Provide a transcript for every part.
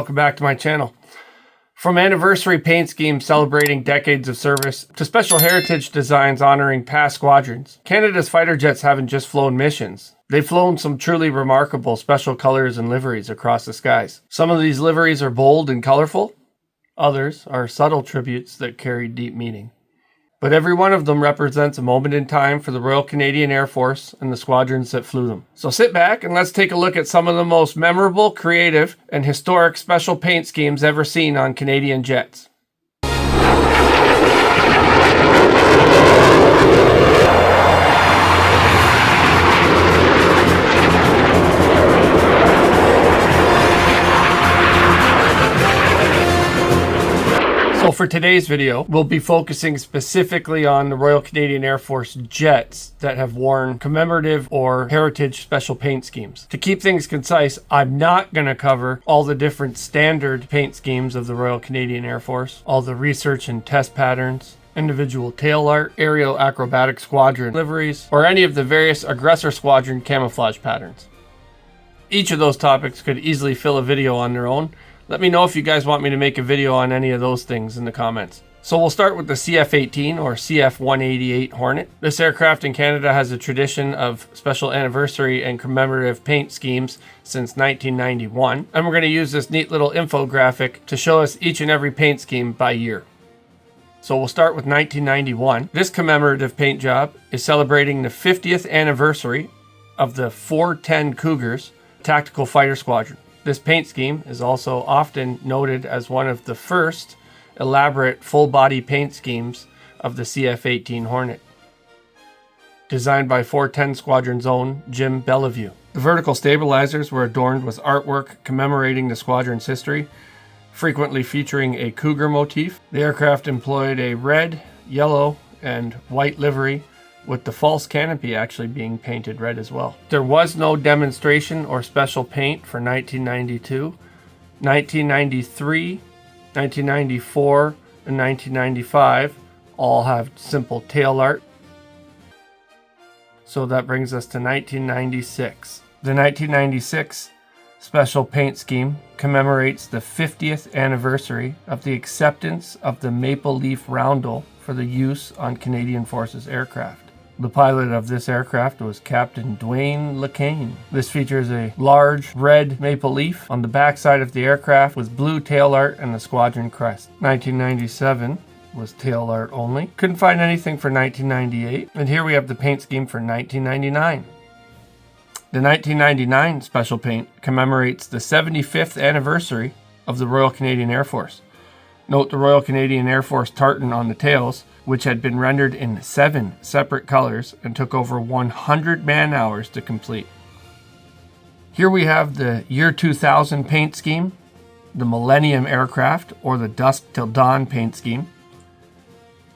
welcome back to my channel. From anniversary paint schemes celebrating decades of service to special heritage designs honoring past squadrons, Canada's fighter jets haven't just flown missions. They've flown some truly remarkable special colors and liveries across the skies. Some of these liveries are bold and colorful. Others are subtle tributes that carry deep meaning. But every one of them represents a moment in time for the Royal Canadian Air Force and the squadrons that flew them. So sit back and let's take a look at some of the most memorable, creative, and historic special paint schemes ever seen on Canadian jets. So for today's video, we'll be focusing specifically on the Royal Canadian Air Force jets that have worn commemorative or heritage special paint schemes. To keep things concise, I'm not going to cover all the different standard paint schemes of the Royal Canadian Air Force, all the research and test patterns, individual tail art, aerial acrobatic squadron liveries, or any of the various aggressor squadron camouflage patterns. Each of those topics could easily fill a video on their own. Let me know if you guys want me to make a video on any of those things in the comments. So we'll start with the CF-18 or CF-188 Hornet. This aircraft in Canada has a tradition of special anniversary and commemorative paint schemes since 1991. And we're going to use this neat little infographic to show us each and every paint scheme by year. So we'll start with 1991. This commemorative paint job is celebrating the 50th anniversary of the 410 Cougars Tactical Fighter Squadron. This paint scheme is also often noted as one of the first elaborate full-body paint schemes of the CF-18 Hornet, designed by 410 Squadron's own Jim Bellevue. The vertical stabilizers were adorned with artwork commemorating the squadron's history, frequently featuring a cougar motif. The aircraft employed a red, yellow, and white livery, with the false canopy actually being painted red as well. There was no demonstration or special paint for 1992. 1993, 1994, and 1995 all have simple tail art. So that brings us to 1996. The 1996 special paint scheme commemorates the 50th anniversary of the acceptance of the maple leaf roundel for the use on Canadian Forces aircraft. The pilot of this aircraft was Captain Dwayne LeCain. This features a large red maple leaf on the backside of the aircraft with blue tail art and the squadron crest. 1997 was tail art only. Couldn't find anything for 1998. And here we have the paint scheme for 1999. The 1999 special paint commemorates the 75th anniversary of the Royal Canadian Air Force. Note the Royal Canadian Air Force tartan on the tails, which had been rendered in 7 separate colors and took over 100 man-hours to complete. Here we have the year 2000 paint scheme, the Millennium Aircraft, or the Dusk Till Dawn paint scheme.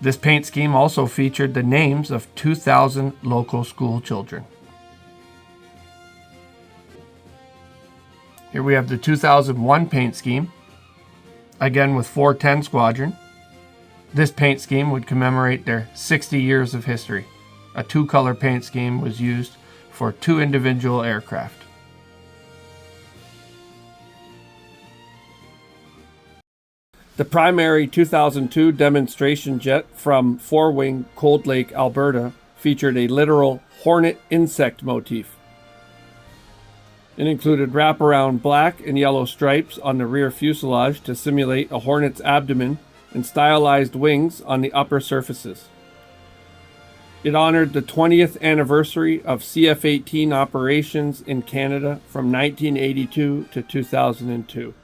This paint scheme also featured the names of 2,000 local school children. Here we have the 2001 paint scheme, again with 410 Squadron. This paint scheme would commemorate their 60 years of history. A 2-color paint scheme was used for 2 individual aircraft. The primary 2002 demonstration jet from 4-Wing Cold Lake, Alberta, featured a literal Hornet insect motif. It included wraparound black and yellow stripes on the rear fuselage to simulate a Hornet's abdomen and stylized wings on the upper surfaces. It honored the 20th anniversary of CF-18 operations in Canada from 1982 to 2002.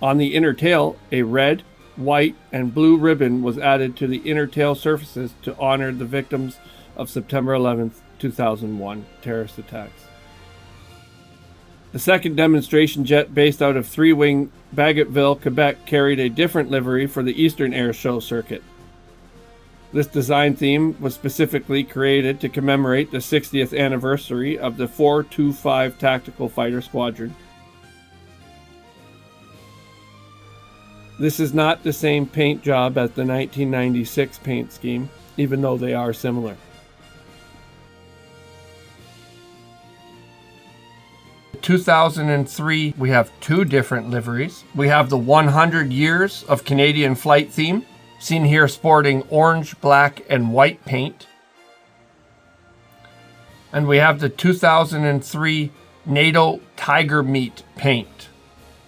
On the inner tail, a red, white, and blue ribbon was added to the inner tail surfaces to honor the victims of September 11, 2001 terrorist attacks. The second demonstration jet, based out of 3-Wing Bagotville, Quebec, carried a different livery for the Eastern Air Show circuit. This design theme was specifically created to commemorate the 60th anniversary of the 425 Tactical Fighter Squadron. This is not the same paint job as the 1996 paint scheme, even though they are similar. 2003, we have two different liveries. We have the 100 Years of Canadian Flight theme, seen here sporting orange, black, and white paint. And we have the 2003 NATO Tiger Meat paint,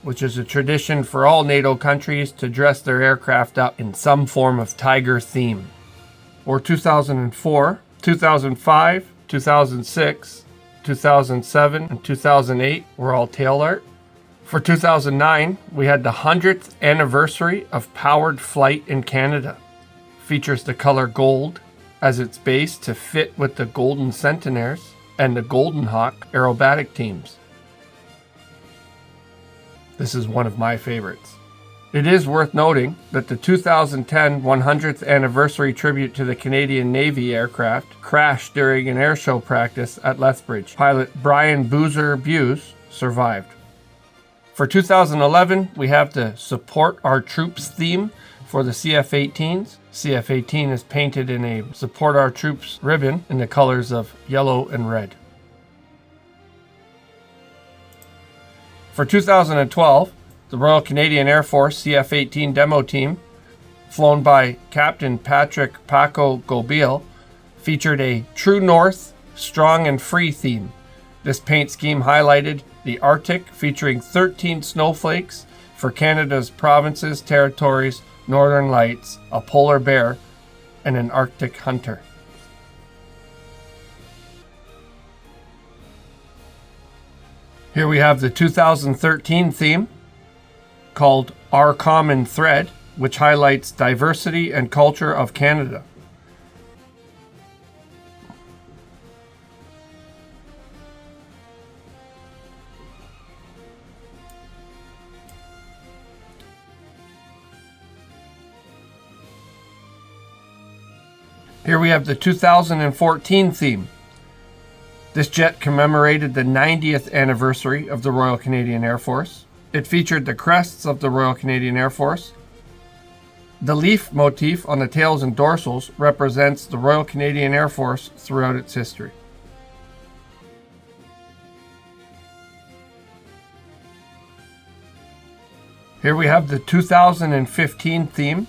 which is a tradition for all NATO countries to dress their aircraft up in some form of tiger theme. Or 2004, 2005, 2006, 2007, and 2008 were all tail art. For 2009, we had the 100th anniversary of powered flight in Canada. Features the color gold as its base to fit with the Golden Centenaires and the Golden Hawk aerobatic teams. This is one of my favorites. It is worth noting that the 2010 100th anniversary tribute to the Canadian Navy aircraft crashed during an airshow practice at Lethbridge. Pilot Brian Boozer Buse survived. For 2011, we have the Support Our Troops theme for the CF-18s. CF-18 is painted in a Support Our Troops ribbon in the colors of yellow and red. For 2012, the Royal Canadian Air Force CF-18 demo team, flown by Captain Patrick Paco Gobil, featured a True North, Strong and Free theme. This paint scheme highlighted the Arctic, featuring 13 snowflakes for Canada's provinces, territories, northern lights, a polar bear, and an Arctic hunter. Here we have the 2013 theme called Our Common Thread, which highlights diversity and culture of Canada. Here we have the 2014 theme. This jet commemorated the 90th anniversary of the Royal Canadian Air Force. It featured the crests of the Royal Canadian Air Force. The leaf motif on the tails and dorsals represents the Royal Canadian Air Force throughout its history. Here we have the 2015 theme,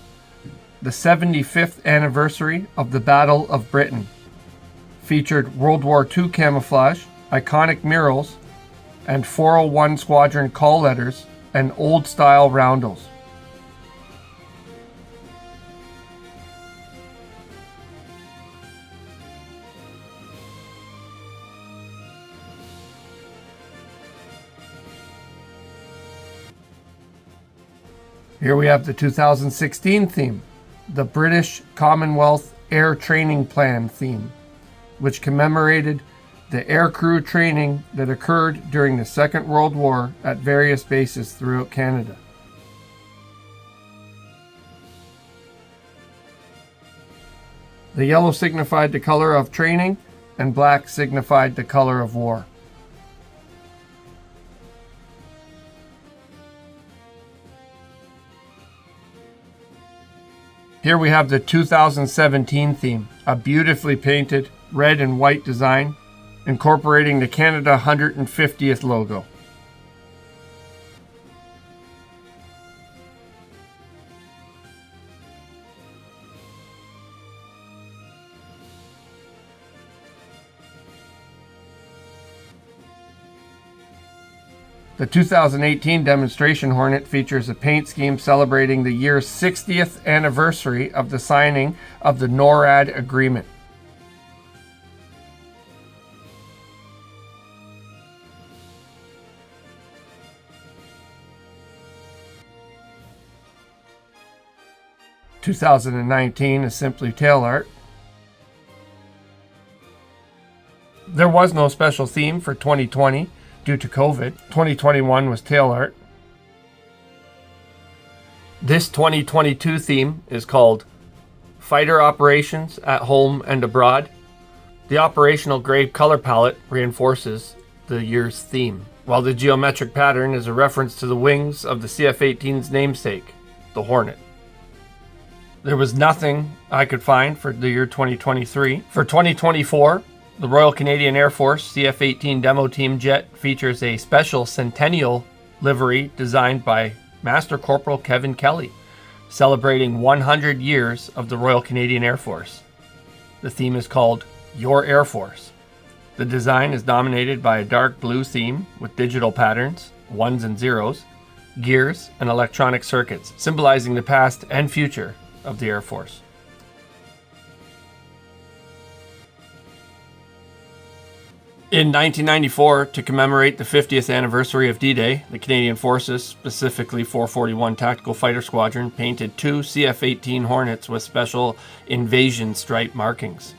the 75th anniversary of the Battle of Britain. Featured World War II camouflage, iconic murals, and 401 Squadron call letters and old-style roundels. Here we have the 2016 theme, the British Commonwealth Air Training Plan theme, which commemorated the aircrew training that occurred during the Second World War at various bases throughout Canada. The yellow signified the color of training, and black signified the color of war. Here we have the 2017 theme, a beautifully painted red and white design incorporating the Canada 150th logo. The 2018 demonstration Hornet features a paint scheme celebrating the year's 60th anniversary of the signing of the NORAD agreement. (2019) is simply tail art. There was no special theme for 2020 due to COVID. 2021 was tail art. This 2022 theme is called Fighter Operations at Home and Abroad. The operational gray color palette reinforces the year's theme, while the geometric pattern is a reference to the wings of the CF-18's namesake, the Hornet. There was nothing I could find for the year 2023. For 2024, The Royal Canadian Air Force CF-18 demo team jet features a special centennial livery designed by Master Corporal Kevin Kelly, celebrating 100 years of the Royal Canadian Air Force. The theme is called Your Air Force. The design is dominated by a dark blue theme with digital patterns, ones and zeros, gears, and electronic circuits, symbolizing the past and future of the Air Force. In 1994, to commemorate the 50th anniversary of D-Day, the Canadian Forces, specifically 441 Tactical Fighter Squadron, painted 2 CF-18 Hornets with special invasion stripe markings.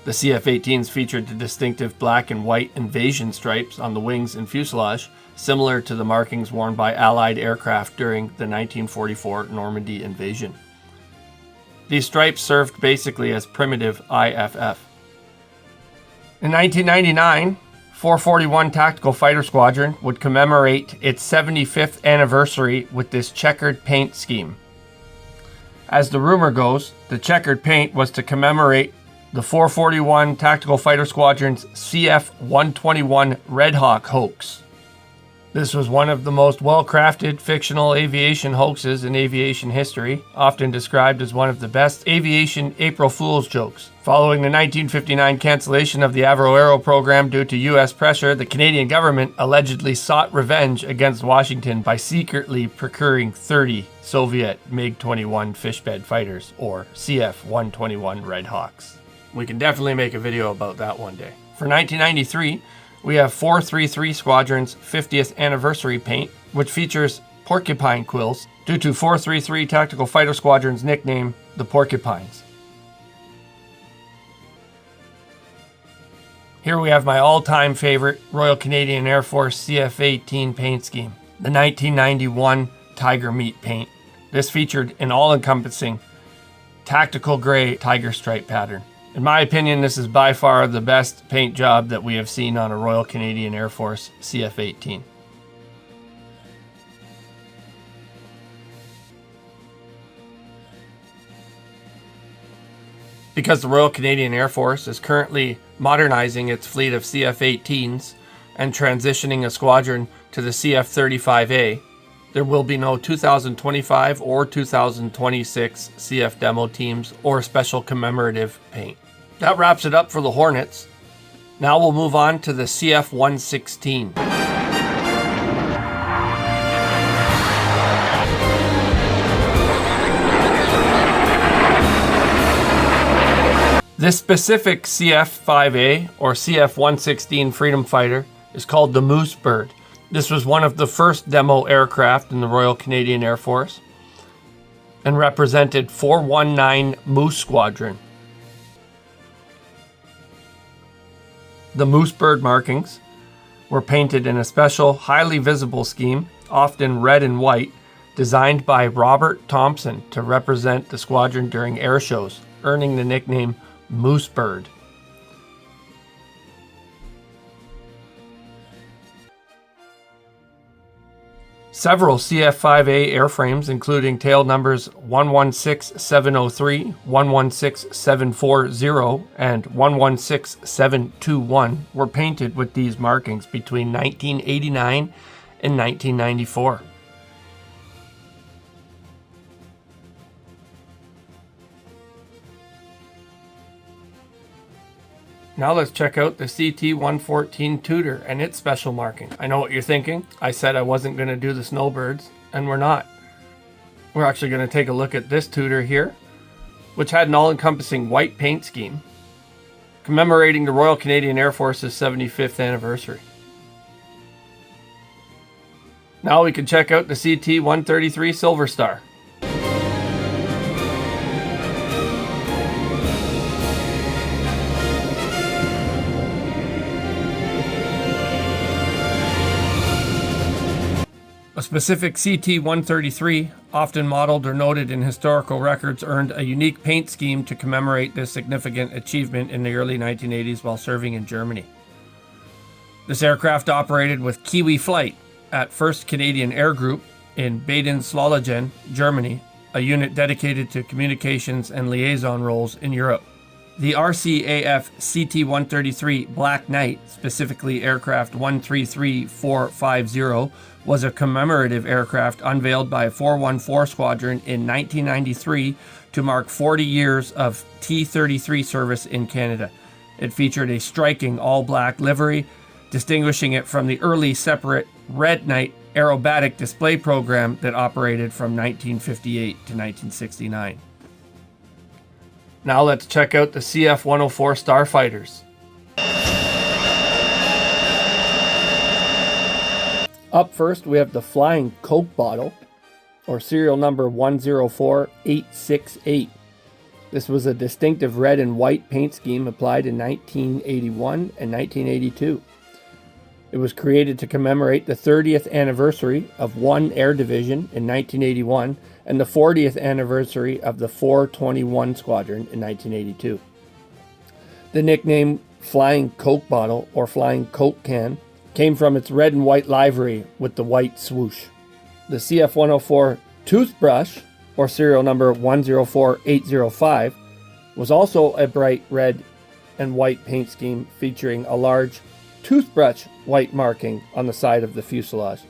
The CF-18s featured the distinctive black and white invasion stripes on the wings and fuselage, similar to the markings worn by Allied aircraft during the 1944 Normandy invasion. These stripes served basically as primitive IFF. In 1999, 441 Tactical Fighter Squadron would commemorate its 75th anniversary with this checkered paint scheme. As the rumor goes, the checkered paint was to commemorate the 441 Tactical Fighter Squadron's CF-121 Red Hawk hoax. This was one of the most well-crafted fictional aviation hoaxes in aviation history, often described as one of the best aviation April Fool's jokes. Following the 1959 cancellation of the Avro Aero program due to U.S. pressure, the Canadian government allegedly sought revenge against Washington by secretly procuring 30 Soviet MiG-21 fishbed fighters, or CF-121 Red Hawks. We can definitely make a video about that one day. For 1993, we have 433 Squadron's 50th anniversary paint, which features porcupine quills due to 433 Tactical Fighter Squadron's nickname, the Porcupines. Here we have my all-time favorite Royal Canadian Air Force CF-18 paint scheme, the 1991 Tiger Meat paint. This featured an all-encompassing tactical gray tiger stripe pattern. In my opinion, this is by far the best paint job that we have seen on a Royal Canadian Air Force CF-18. Because the Royal Canadian Air Force is currently modernizing its fleet of CF-18s and transitioning a squadron to the CF-35A, there will be no 2025 or 2026 CF demo teams or special commemorative paint. That wraps it up for the Hornets. Now we'll move on to the CF-116. This specific CF-5A or CF-116 Freedom Fighter is called the Moose Bird. This was one of the first demo aircraft in the Royal Canadian Air Force and represented 419 Moose Squadron. The Moose Bird markings were painted in a special, highly visible scheme, often red and white, designed by Robert Thompson to represent the squadron during air shows, earning the nickname Moose Bird. Several CF-5A airframes, including tail numbers 116703, 116740, and 116721, were painted with these markings between 1989 and 1994. Now let's check out the CT-114 Tutor and its special marking. I know what you're thinking. I said I wasn't going to do the snowbirds, and we're not. We're actually going to take a look at this Tutor here, which had an all-encompassing white paint scheme, commemorating the Royal Canadian Air Force's 75th anniversary. Now we can check out the CT-133 Silver Star. A specific CT-133, often modeled or noted in historical records, earned a unique paint scheme to commemorate this significant achievement in the early 1980s while serving in Germany. This aircraft operated with Kiwi Flight at 1st Canadian Air Group in Baden-Sloligen, Germany, a unit dedicated to communications and liaison roles in Europe. The RCAF CT-133 Black Knight, specifically aircraft 133450, was a commemorative aircraft unveiled by a 414 Squadron in 1993 to mark 40 years of T-33 service in Canada. It featured a striking all-black livery, distinguishing it from the early separate Red Knight aerobatic display program that operated from 1958 to 1969. Now let's check out the CF-104 Starfighters. Up first, we have the Flying Coke Bottle, or serial number 104868. This was a distinctive red and white paint scheme applied in 1981 and 1982. It was created to commemorate the 30th anniversary of 1 Air Division in 1981 and the 40th anniversary of the 421 Squadron in 1982. The nickname Flying Coke Bottle or Flying Coke Can came from its red and white livery with the white swoosh. The CF-104 Toothbrush, or serial number 104805, was also a bright red and white paint scheme featuring a large toothbrush white marking on the side of the fuselage.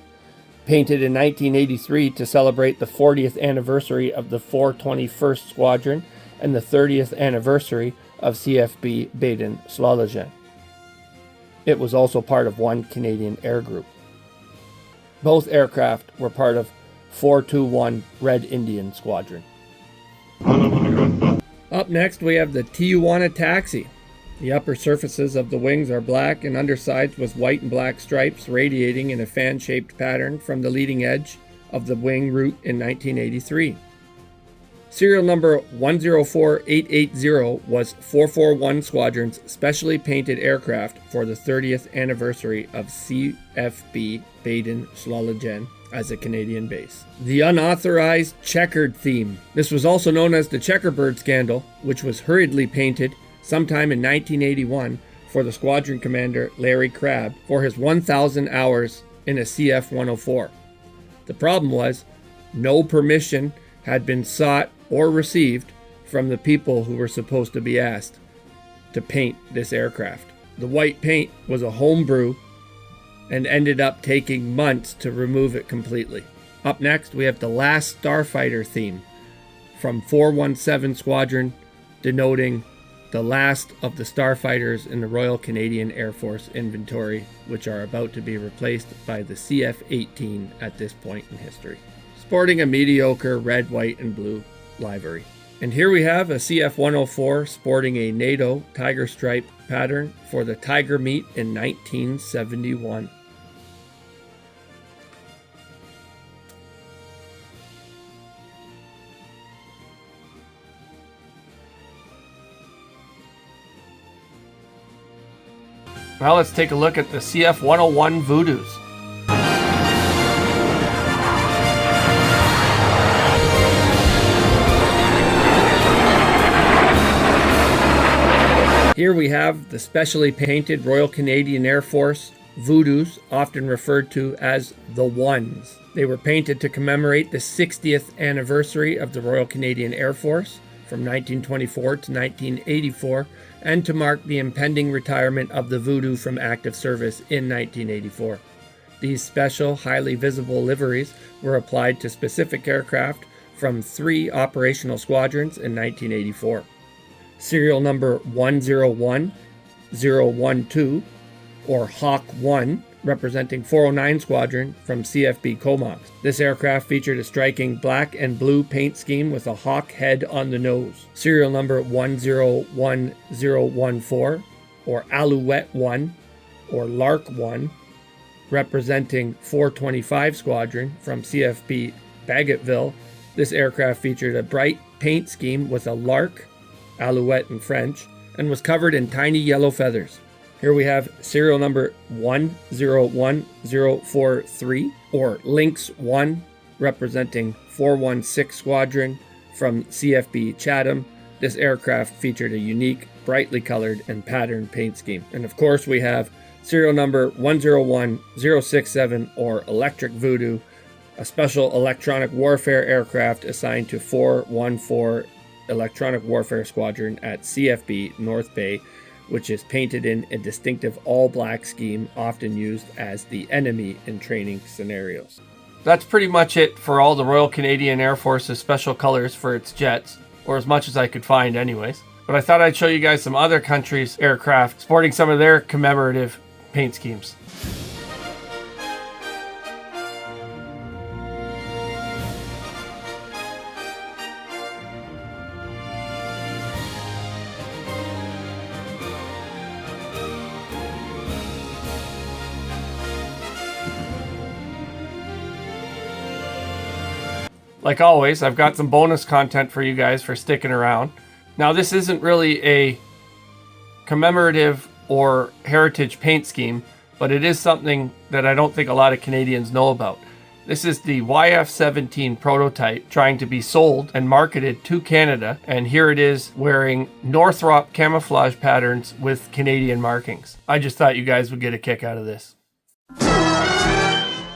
Painted in 1983 to celebrate the 40th anniversary of the 421st Squadron and the 30th anniversary of CFB Baden-Sloligen. It was also part of 1 Canadian Air Group. Both aircraft were part of 421 Red Indian Squadron. Up next, we have the Tijuana Taxi. The upper surfaces of the wings are black and undersides with white and black stripes radiating in a fan-shaped pattern from the leading edge of the wing root in 1983. Serial number 104880 was 441 Squadron's specially painted aircraft for the 30th anniversary of CFB Baden-Sloligen as a Canadian base. The unauthorized checkered theme. This was also known as the Checkerbird Scandal, which was hurriedly painted sometime in 1981 for the squadron commander Larry Crabb for his 1,000 hours in a CF-104. The problem was no permission had been sought or received from the people who were supposed to be asked to paint this aircraft. The white paint was a homebrew and ended up taking months to remove it completely. Up next, we have the Last Starfighter theme from 417 Squadron, denoting the last of the Starfighters in the Royal Canadian Air Force inventory, which are about to be replaced by the CF-18 at this point in history, sporting a mediocre red, white, and blue livery. And here we have a CF-104 sporting a NATO tiger stripe pattern for the Tiger Meet in 1971. Now let's take a look at the CF-101 Voodoos. Here we have the specially painted Royal Canadian Air Force Voodoos, often referred to as the Ones. They were painted to commemorate the 60th anniversary of the Royal Canadian Air Force from 1924 to 1984, and to mark the impending retirement of the Voodoo from active service in 1984. These special, highly visible liveries were applied to specific aircraft from 3 operational squadrons in 1984. Serial number 101012, or Hawk 1, representing 409 Squadron from CFB Comox. This aircraft featured a striking black and blue paint scheme with a hawk head on the nose. Serial number 101014, or Alouette 1, or Lark 1, representing 425 Squadron from CFB Bagotville. This aircraft featured a bright paint scheme with a lark, Alouette in French, and was covered in tiny yellow feathers. Here we have serial number 101043, or Lynx 1, representing 416 Squadron from CFB Chatham. This aircraft featured a unique, brightly colored and patterned paint scheme. And of course we have serial number 101067, or Electric Voodoo, a special electronic warfare aircraft assigned to 414 Electronic Warfare Squadron at CFB North Bay, which is painted in a distinctive all-black scheme often used as the enemy in training scenarios. That's pretty much it for all the Royal Canadian Air Force's special colors for its jets, or as much as I could find anyways. But I thought I'd show you guys some other countries' aircraft sporting some of their commemorative paint schemes. Like always, I've got some bonus content for you guys for sticking around. Now, this isn't really a commemorative or heritage paint scheme, but it is something that I don't think a lot of Canadians know about. This is the YF-17 prototype trying to be sold and marketed to Canada, and here it is wearing Northrop camouflage patterns with Canadian markings. I just thought you guys would get a kick out of this.